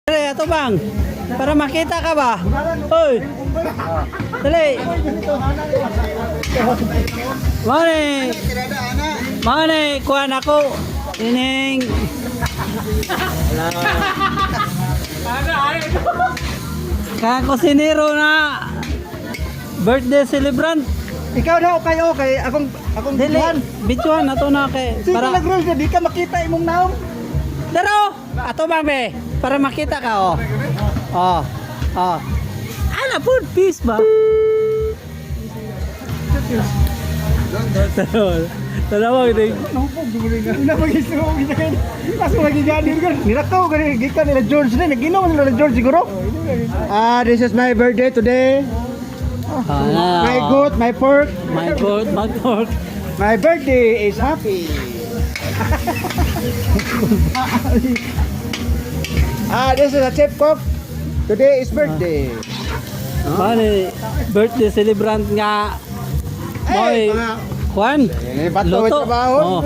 Dali, ato bang. Para makita ka ba? Hoy. Dali. Mane, kuhan ako. Ining. Kakusinero na birthday celebrant. Ikaw na okay akong Dili, biduhan. bituan ato na kay Sige para lang rules di ka makita imong naong. Daro, ato bang be para makita ka oh. Oh. Oh. Ana pud peace ba? Tanawa gid. Na mag-isuro gikan. Mas magigadir kan. Nilakaw gani gikan nila George na naginom nila George siguro. This is my birthday today. My goat, my pork. My God, my God. My birthday is happy. This is a chef cook. Today is birthday. Mane, birthday celebrant nga. Boy, Juan. Bato Luto. trabaho. Oh.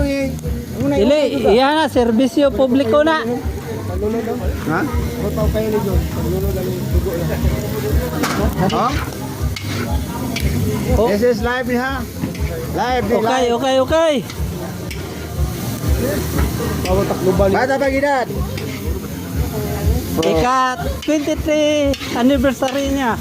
Dili, iya na serbisyo publiko na. Ha? Bato kayo ni John. Pagulo lang yung dugo na. Oh. This is live ha. Live. Okay. Bata pa gidad. Ika 23 anniversary niya.